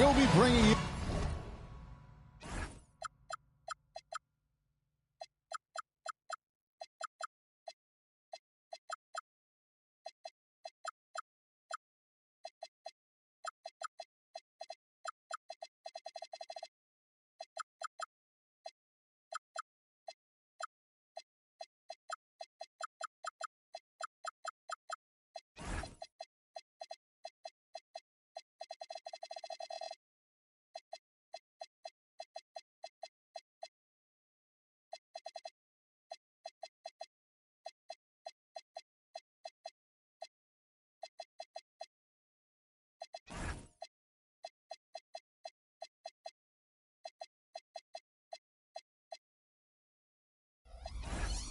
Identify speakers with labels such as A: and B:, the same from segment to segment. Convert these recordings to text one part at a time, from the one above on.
A: We'll be bringing you...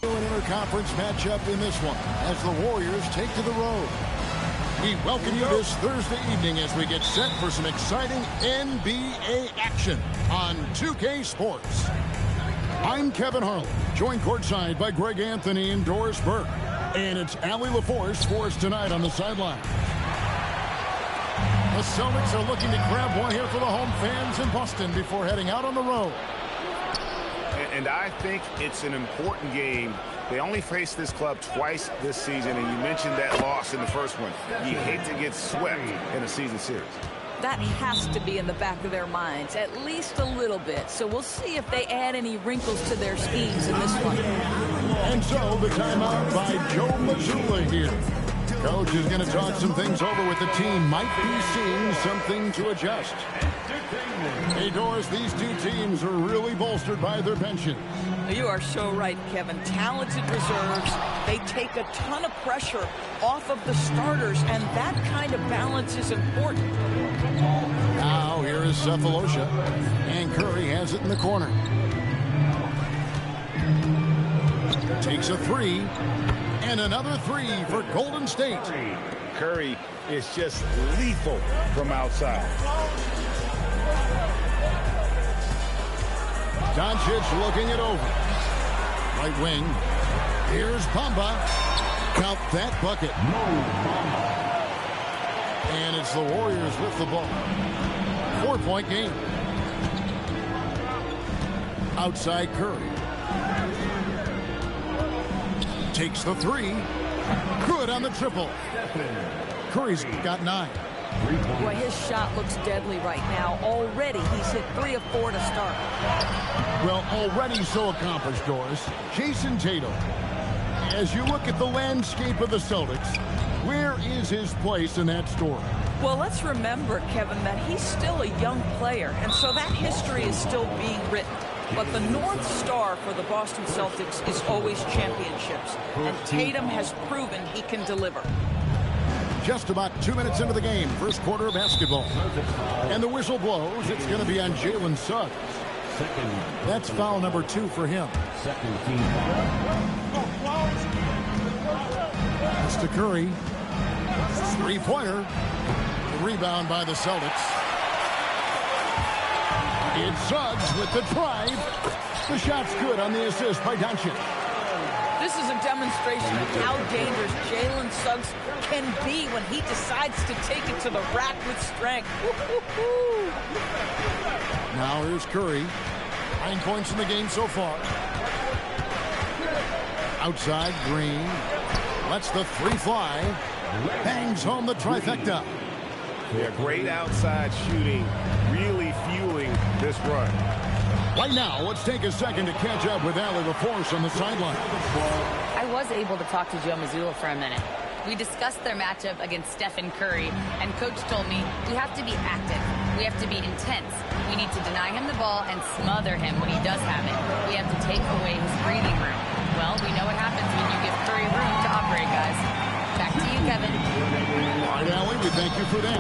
A: An interconference matchup in this one as the Warriors take to the road. We welcome you this Thursday evening as we get set for some exciting NBA action on 2K Sports. I'm Kevin Harlan, joined courtside by Greg Anthony and Doris Burke. And it's Allie LaForce for us tonight on the sideline. The Celtics are looking to grab one here for the home fans in Boston before heading out on the road.
B: And I think it's an important game. They only faced this club twice this season, and you mentioned that loss in the first one. You hate to get swept in a season series.
C: That has to be in the back of their minds, at least a little bit. So we'll see if they add any wrinkles to their schemes in this one.
A: And so the timeout by Joe Mazzulla here. Coach is going to talk some things over with the team. Might be seeing something to adjust. Hey, Doris, these two teams are really bolstered by their benches.
C: You are so right, Kevin. Talented reserves. They take a ton of pressure off of the starters, and that kind of balance is important.
A: Now, here is Cephalosha, and Curry has it in the corner. Takes a three, and another three for Golden State.
B: Curry is just lethal from outside.
A: Doncic looking it over. Right wing. Here's Bamba. Count that bucket. And it's the Warriors with the ball. 4-point game. Outside Curry. Takes the three. Good on the triple. Curry's got 9.
C: Boy, his shot looks deadly right now. Already, he's hit 3 of 4 to start.
A: Well, already so accomplished, Doris. Jason Tatum. As you look at the landscape of the Celtics, where is his place in that story?
C: Well, let's remember, Kevin, that he's still a young player, and so that history is still being written. But the North Star for the Boston Celtics is always championships, and Tatum has proven he can deliver.
A: Just about 2 minutes into the game, first quarter of basketball. And the whistle blows. It's going to be on Jalen Suggs. That's foul number 2 for him. It's to Curry. Three-pointer. Rebound by the Celtics. It's Suggs with the drive. The shot's good on the assist by Doncic.
C: This is a demonstration of how dangerous Jalen Suggs can be when he decides to take it to the rack with strength.
A: Now here's Curry. 9 points in the game so far. Outside, Green. Lets the three fly. Bangs home the trifecta.
B: Yeah, great outside shooting, really fueling this run.
A: Right now, let's take a second to catch up with Allie LaForce on the sideline.
D: I was able to talk to Joe Mazzulla for a minute. We discussed their matchup against Stephen Curry, and Coach told me we have to be active. We have to be intense. We need to deny him the ball and smother him when he does have it. We have to take away his breathing room. Well, we know what happens when you give Curry room to operate, guys. Back to you, Kevin.
A: All right, Allie, we thank you for that.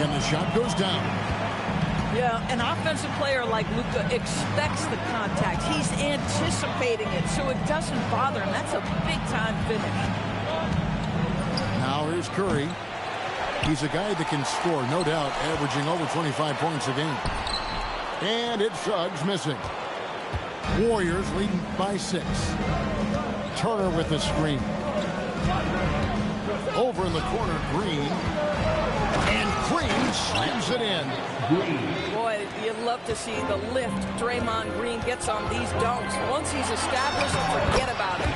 A: And the shot goes down.
C: Yeah, an offensive player like Luka expects the contact. He's anticipating it, so it doesn't bother him. That's a big-time finish.
A: Now here's Curry. He's a guy that can score, no doubt, averaging over 25 points a game. And it's Suggs missing. Warriors leading by 6. Turner with the screen. Over in the corner, Green. And Green slams it in.
C: Boy, you'd love to see the lift Draymond Green gets on these dunks. Once he's established, forget about it.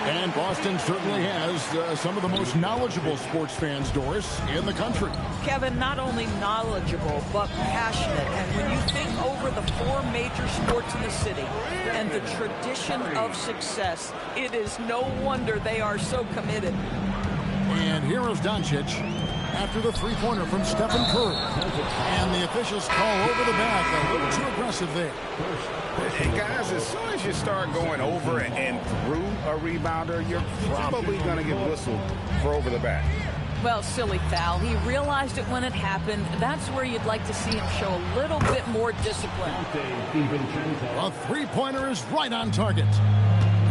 A: And Boston certainly has some of the most knowledgeable sports fans, Doris, in the country.
C: Kevin, not only knowledgeable, but passionate. And when you think over the 4 major sports in the city and the tradition of success, it is no wonder they are so committed.
A: And here is Doncic after the three-pointer from Stephen Curry. And the officials call over the back. A little too aggressive there.
B: And guys, as soon as you start going over and through a rebounder, you're probably going to get whistled for over the back.
C: Well, silly foul. He realized it when it happened. That's where you'd like to see him show a little bit more discipline.
A: A three-pointer is right on target.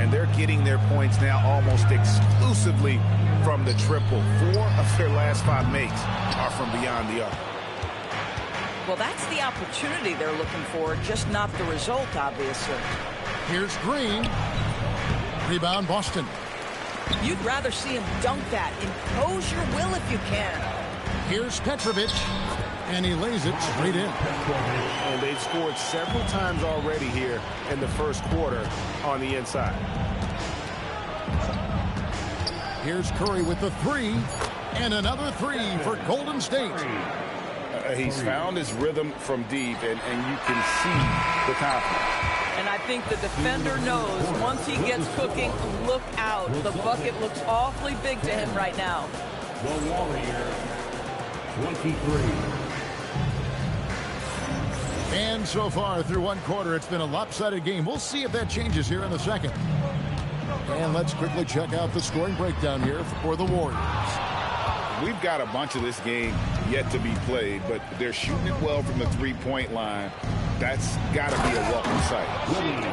B: And they're getting their points now almost exclusively from the triple. 4 of their last 5 makes are from beyond the arc.
C: Well, that's the opportunity they're looking for, just not the result, obviously.
A: Here's Green. Rebound, Boston.
C: You'd rather see him dunk that. Impose your will if you can.
A: Here's Petrovic. And he lays it straight in.
B: And they've scored several times already here in the first quarter on the inside.
A: Here's Curry with the 3. And another 3 for Golden State.
B: He's found his rhythm from deep, and you can see the confidence.
C: And I think the defender knows once he gets cooking, look out. The bucket looks awfully big to him right now.
E: The Warrior, 23.
A: And so far through one quarter, it's been a lopsided game. We'll see if that changes here in a second. And let's quickly check out the scoring breakdown here for the Warriors.
B: We've got a bunch of this game yet to be played, but they're shooting it well from the three-point line. That's got to be a welcome sight.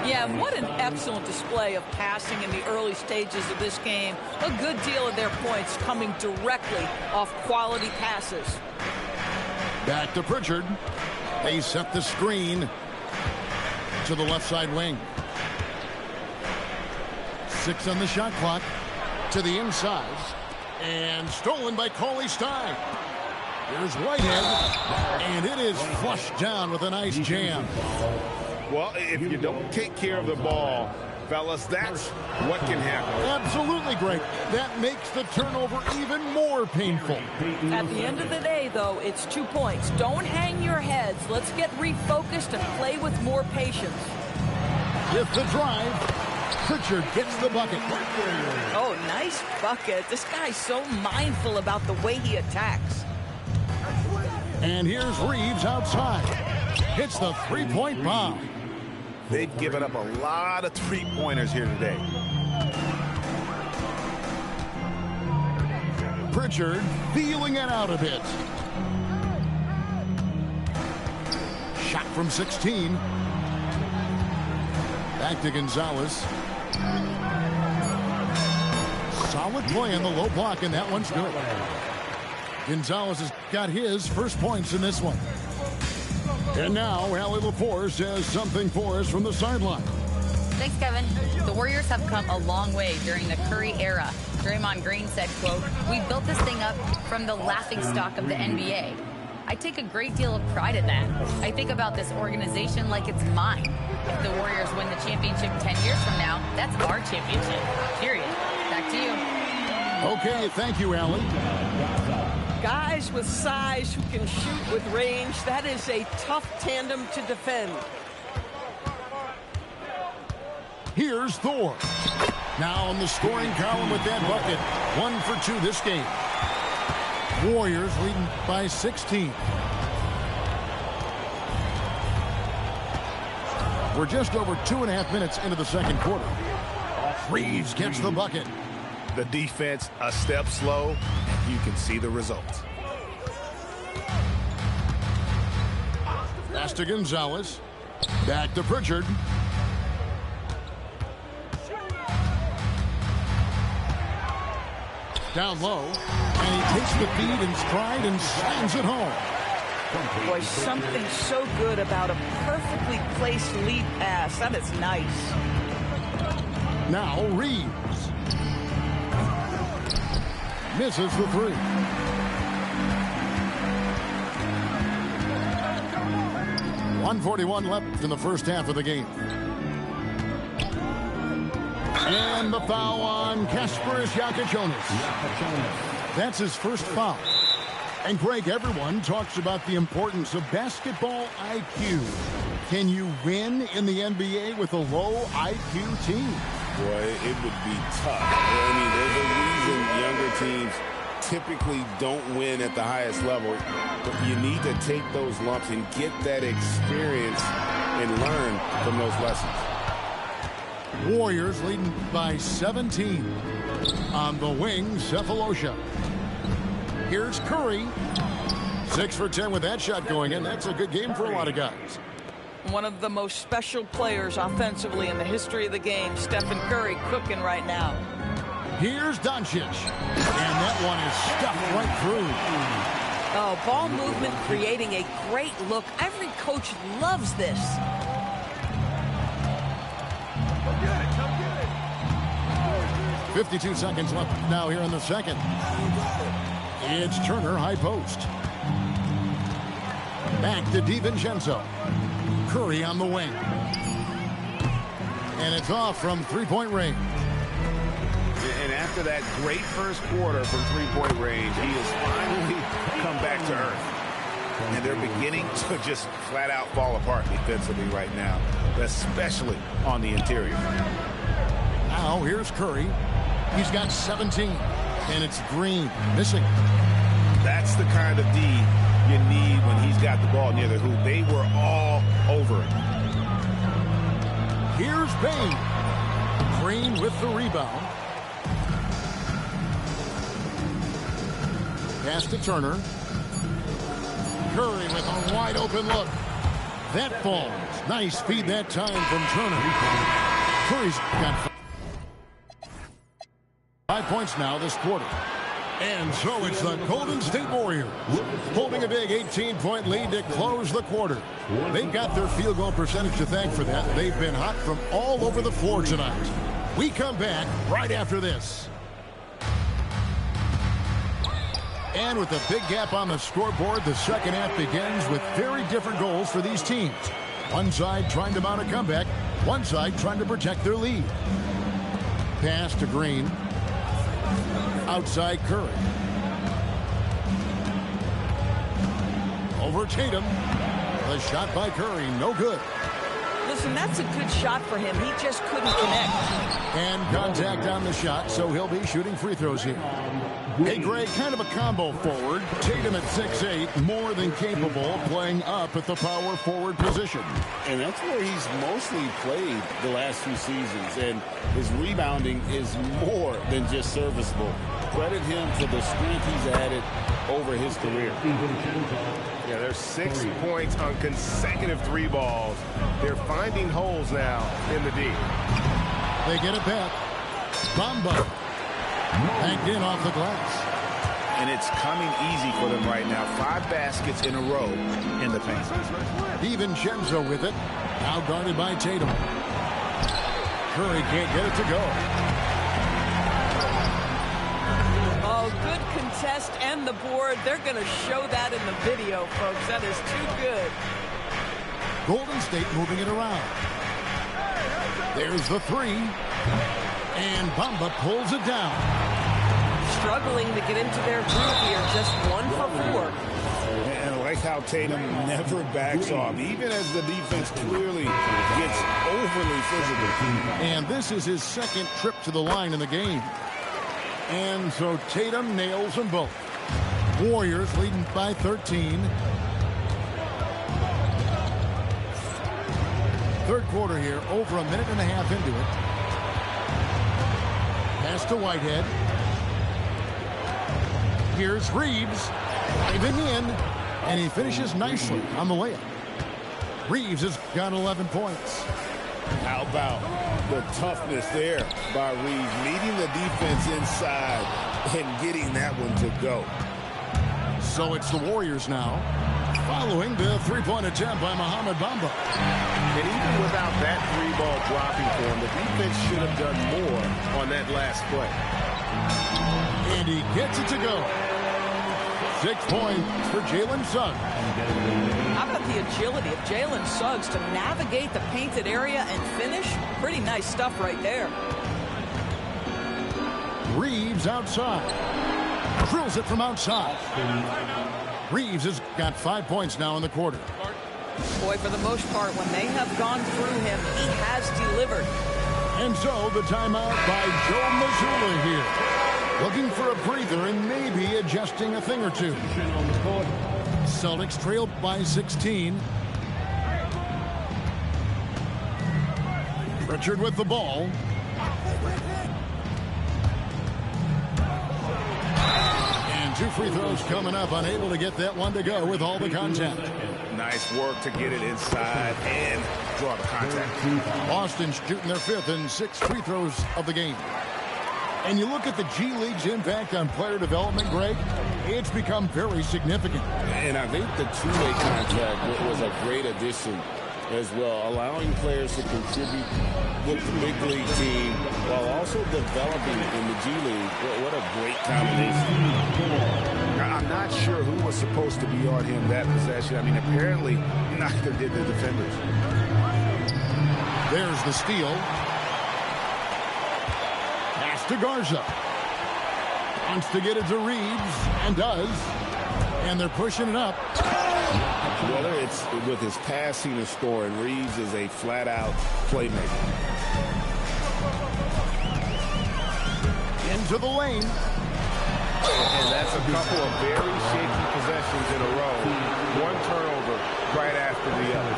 C: Yeah, what an excellent display of passing in the early stages of this game. A good deal of their points coming directly off quality passes.
A: Back to Pritchard. They set the screen to the left side wing. 6 on the shot clock to the inside. And stolen by Cauley Stein. Here's Whitehead. And it is flushed down with a nice jam.
B: Well, if you don't take care of the ball, fellas, that's what can happen.
A: Absolutely, Greg. That makes the turnover even more painful.
C: At the end of the day, though, it's 2 points. Don't hang your heads. Let's get refocused and play with more patience.
A: With the drive, Pritchard gets the bucket.
C: Oh, nice bucket. This guy's so mindful about the way he attacks.
A: And here's Reeves outside. Hits the three-point bomb.
B: They've given up a lot of three-pointers here today.
A: Pritchard feeling it out a bit. Shot from 16. Back to Gonzalez. Solid play in the low block, and that one's good. Gonzalez has got his first points in this one. And now, Allie LaForce has something for us from the sideline.
D: Thanks, Kevin. The Warriors have come a long way during the Curry era. Draymond Green said, quote, "We built this thing up from the laughingstock of the NBA. I take a great deal of pride in that. I think about this organization like it's mine. If the Warriors win the championship 10 years from now, that's our championship. Period." Back to you.
A: Okay, thank you, Allie.
C: Guys with size who can shoot with range, that is a tough tandem to defend.
A: Here's Thor. Now on the scoring column with that bucket. 1 for 2 this game. Warriors leading by 16. We're just over 2.5 minutes into the second quarter. Reeves gets the bucket.
B: The defense a step slow. You can see the results.
A: Pass to Gonzalez. Back to Pritchard. Down low. And he takes the feed in stride and slams it home.
C: Boy, something so good about a perfectly placed lead pass. That is nice.
A: Now Reeves. Misses the 3. 1:41 left in the first half of the game. And the foul on Kasper Jonas. That's his first foul. And Greg, everyone talks about the importance of basketball IQ. Can you win in the NBA with a low IQ team?
F: Boy, it would be tough. I mean, there's a reason younger teams typically don't win at the highest level. But you need to take those lumps and get that experience and learn from those lessons.
A: Warriors leading by 17. On the wing, Cephalosha. Here's Curry. 6 for 10 with that shot going in. That's a good game for a lot of guys.
C: One of the most special players offensively in the history of the game, Stephen Curry, cooking right now.
A: Here's Doncic. And that one is stuffed right through.
C: Oh, ball movement creating a great look. Every coach loves this.
A: 52 seconds left now here in the second. It's Turner, high post. Back to DiVincenzo. Curry on the wing. And it's off from three-point range.
B: And after that great first quarter from three-point range, he has finally come back to earth. And they're beginning to just flat-out fall apart defensively right now, especially on the interior.
A: Now here's Curry. He's got 17. And it's Green missing.
B: That's the kind of D you need when he's got the ball near the hoop. They were all over it.
A: Here's Payne. Green with the rebound. Pass to Turner. Curry with a wide open look. That falls. Nice feed that time from Turner. Curry's got 5 points now this quarter. And so it's the Golden State Warriors holding a big 18-point lead to close the quarter. They've got their field goal percentage to thank for that. They've been hot from all over the floor tonight. We come back right after this. And with a big gap on the scoreboard, the second half begins with very different goals for these teams. One side trying to mount a comeback, one side trying to protect their lead. Pass to Green. Outside Curry. Over Tatum. The shot by Curry, no good.
C: Listen, that's a good shot for him. He just couldn't connect.
A: And contact on the shot, so he'll be shooting free throws here. Hey, Greg, kind of a combo forward. Tatum at 6'8", more than capable of playing up at the power forward position.
F: And that's where he's mostly played the last few seasons. And his rebounding is more than just serviceable. Credit him for the strength he's added over his career.
B: Yeah, there's 6 points on consecutive 3 balls. They're finding holes now in the D.
A: They get it back. Bamba. Banked in off the glass.
B: And it's coming easy for them right now. 5 baskets in a row in the paint.
A: DiVincenzo with it. Now guarded by Tatum. Curry can't get it to go.
C: Oh, good contest and the board. They're going to show that in the video, folks. That is too good.
A: Golden State moving it around. There's the 3. And Bamba pulls it down.
B: Struggling to get into their groove here. Just 1 for 4. And I like how Tatum never backs off, even as the defense clearly gets overly physical.
A: And this is his second trip to the line in the game. And so Tatum nails them both. Warriors leading by 13. Third quarter here, over a minute and a half into it. Pass to Whitehead. Here's Reeves. Diving in. And he finishes nicely on the layup. Reeves has got 11 points.
F: How about the toughness there by Reeves, meeting the defense inside and getting that one to go.
A: So it's the Warriors now, following the three-point attempt by Mohamed Bamba.
B: And even without that 3-ball dropping for him, the defense should have done more on that last play.
A: And he gets it to go. 6 points for Jalen Suggs.
C: How about the agility of Jalen Suggs to navigate the painted area and finish? Pretty nice stuff right there.
A: Reeves outside. Drills it from outside. Reeves has got 5 points now in the quarter.
C: Boy, for the most part, when they have gone through him, he has delivered.
A: And so the timeout by Joe Mazzulla here. Looking for a breather and maybe adjusting a thing or two. Celtics trailed by 16. Richard with the ball. And 2 free throws coming up. Unable to get that one to go with all the contact.
B: Nice work to get it inside and draw the contact.
A: Boston shooting their 5th and 6th free throws of the game. And you look at the G League's impact on player development, Greg, it's become very significant.
F: And I think the two-way contract was a great addition as well, allowing players to contribute with the big league team while also developing in the G League. What a great combination.
B: I'm not sure who was supposed to be on him that possession. I mean, apparently neither did the defenders.
A: There's the steal. Pass to Garza. Wants to get it to Reeves, and does. And they're pushing it up.
F: Whether it's with his passing or scoring, Reeves is a flat-out playmaker.
A: Into the lane.
B: And that's a couple of very shaky possessions in a row. One turnover right after the other.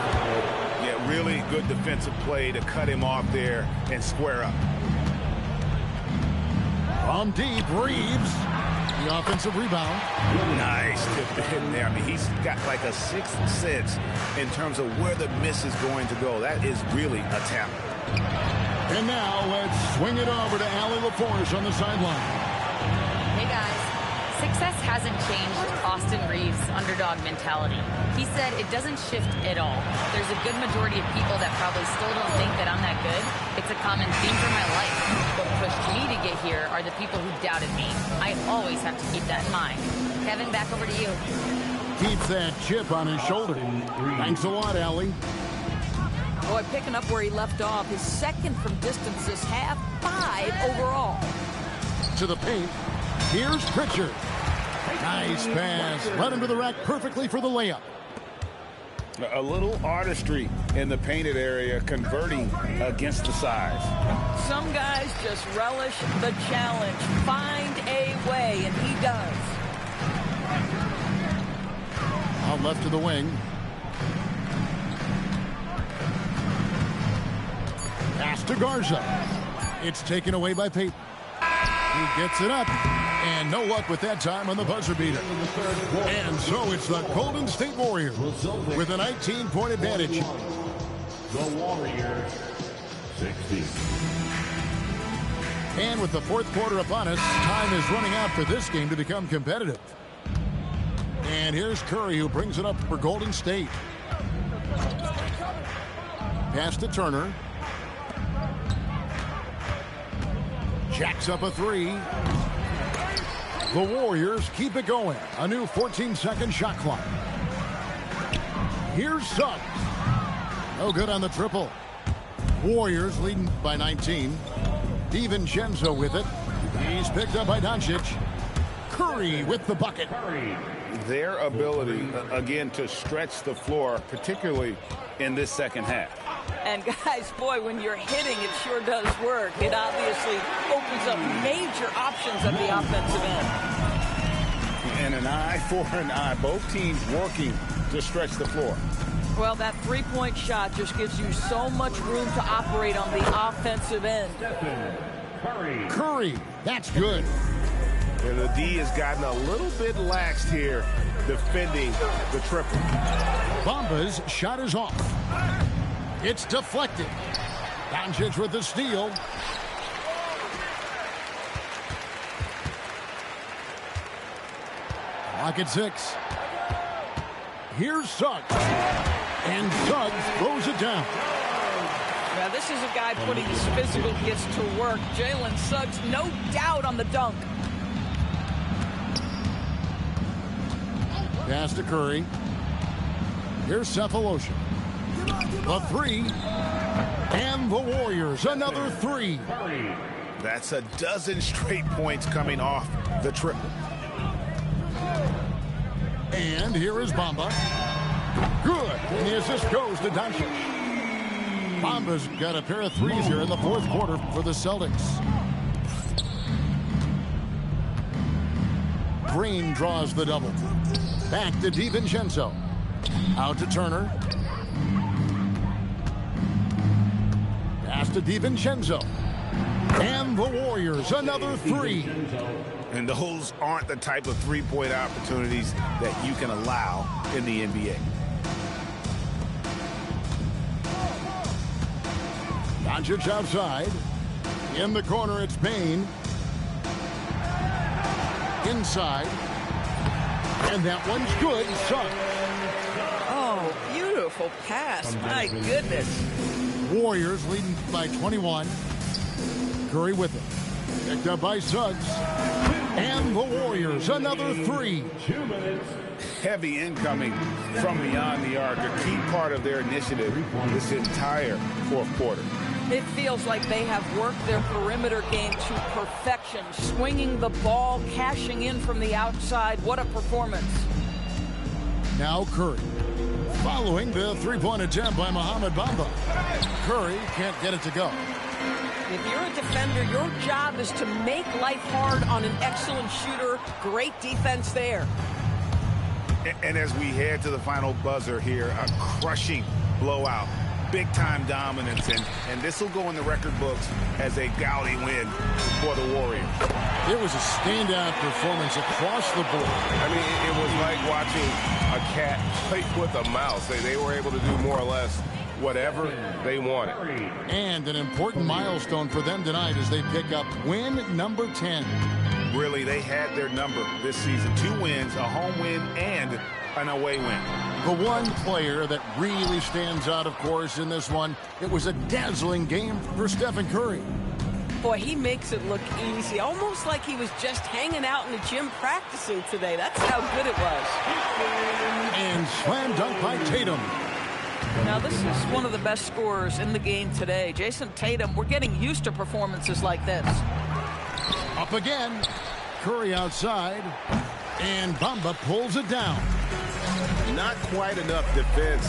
B: Yeah, really good defensive play to cut him off there and square up.
A: From deep, Reeves. The offensive rebound.
B: Nice tip in there. I mean, he's got like a 6th sense in terms of where the miss is going to go. That is really a talent.
A: And now let's swing it over to Allie LaForce on the sideline.
D: Hey, guys. Success hasn't changed Austin Reeves' underdog mentality. He said it doesn't shift at all. There's a good majority of people that probably still don't think that I'm that good. It's a common theme for my life. What pushed me to get here are the people who doubted me. I always have to keep that in mind. Kevin, back over to you.
A: Keeps that chip on his shoulder. Thanks a lot, Allie.
C: Boy, picking up where he left off. His 2nd from distance this half, 5 overall.
A: To the paint. Here's Pritchard. Nice pass. Run into the rack perfectly for the layup.
B: A little artistry in the painted area, converting against the size.
C: Some guys just relish the challenge. Find a way, and he does.
A: Out left to the wing. Pass to Garza. It's taken away by Payton. He gets it up. And no luck with that time on the buzzer beater. And so it's the Golden State Warriors with a 19-point advantage.
E: The Warriors, 16.
A: And with the 4th quarter upon us, time is running out for this game to become competitive. And here's Curry, who brings it up for Golden State. Pass to Turner. Jacks up a 3. The Warriors keep it going. A new 14-second shot clock. Here's Suggs. No good on the triple. Warriors leading by 19. DiVincenzo with it. He's picked up by Doncic. Curry with the bucket.
B: Their ability, again, to stretch the floor, particularly in this second half.
C: And guys, boy, when you're hitting, it sure does work. It obviously opens up major options at the offensive end.
B: And an eye for an eye. Both teams working to stretch the floor.
C: Well, that 3-point shot just gives you so much room to operate on the offensive end.
A: Curry, that's good.
B: And the D has gotten a little bit laxed here defending the triple.
A: Bamba's shot is off. It's deflected. Doncic with the steal. Clock at 6. Here's Suggs. And Suggs throws it down.
C: Now, this is a guy putting his physical gifts to work. Jalen Suggs, no doubt on the dunk.
A: Pass to Curry. Here's Cephalosha. The three. And the Warriors, another three.
B: That's a dozen straight points coming off the triple.
A: And here is Bamba. Good. And the assist goes to Doncic. Bamba's got a pair of threes here in the fourth quarter for the Celtics. Green draws the double. Back to DiVincenzo. Out to Turner. Pass to DiVincenzo. And the Warriors, another three.
B: And those aren't the type of three-point opportunities that you can allow in the NBA.
A: Doncic outside. In the corner, it's Payne. Inside. And that one's good. Suck.
C: Oh, beautiful pass. My goodness.
A: Warriors leading by 21. Curry with it. Picked up by Suggs. And the Warriors, another three.
B: Heavy incoming from beyond the arc, a key part of their initiative this entire fourth quarter.
C: It feels like they have worked their perimeter game to perfection, swinging the ball, cashing in from the outside. What a performance.
A: Now Curry. Following the three-point attempt by Mohamed Bamba. Curry can't get it to go.
C: If you're a defender, your job is to make life hard on an excellent shooter. Great defense there.
B: And as we head to the final buzzer here, a crushing blowout. Big-time dominance, and this will go in the record books as a gaudy win for the Warriors.
A: It was a standout performance across the board.
F: I mean, it was like watching a cat play with a mouse. They were able to do more or less whatever they wanted.
A: And an important milestone for them tonight as they pick up win number 10.
B: Really, they had their number this season. 2 wins, a home win, and an away win.
A: The one player that really stands out, of course, in this one, it was a dazzling game for Stephen Curry.
C: Boy, he makes it look easy, almost like he was just hanging out in the gym practicing today. That's how good it was.
A: And slam dunk by Tatum.
C: Now, this is one of the best scorers in the game today. Jason Tatum, we're getting used to performances like this.
A: Up again. Curry outside. And Bamba pulls it down.
F: Not quite enough defense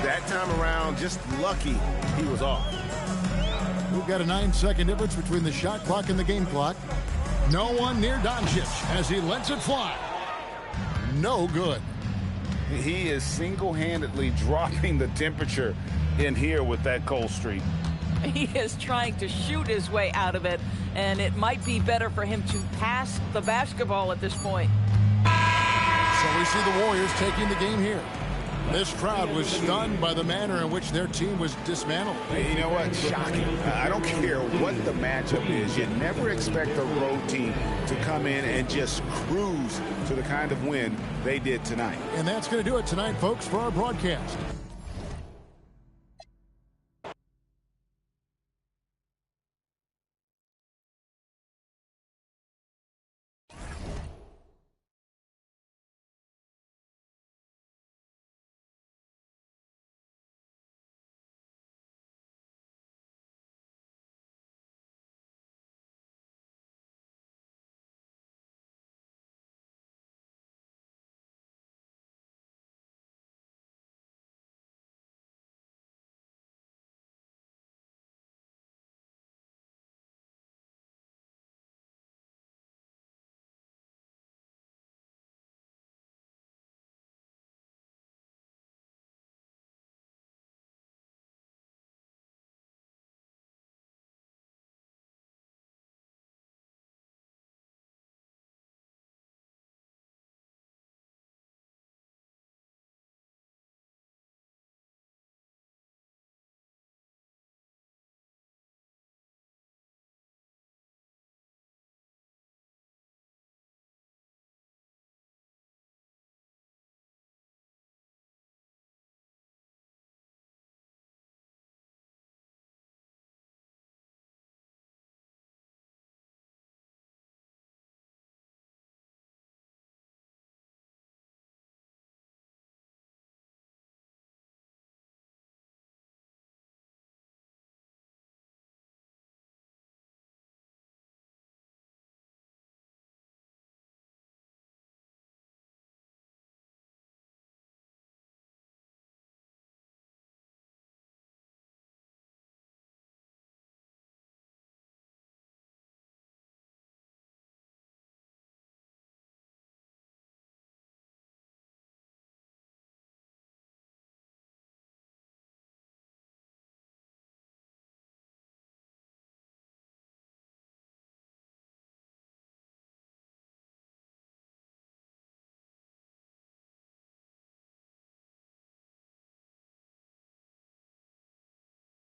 F: that time around. Just lucky he was off.
A: We've got a 9-second difference between the shot clock and the game clock. No one near Doncic as he lets it fly. No good.
B: He is single-handedly dropping the temperature in here with that cold streak.
C: He is trying to shoot his way out of it, and it might be better for him to pass the basketball at this point.
A: So we see the Warriors taking the game here. This crowd was stunned by the manner in which their team was dismantled.
B: You know what? Shocking. I don't care what the matchup is. You never expect a road team to come in and just cruise to the kind of win they did tonight.
A: And that's going to do it tonight, folks, for our broadcast.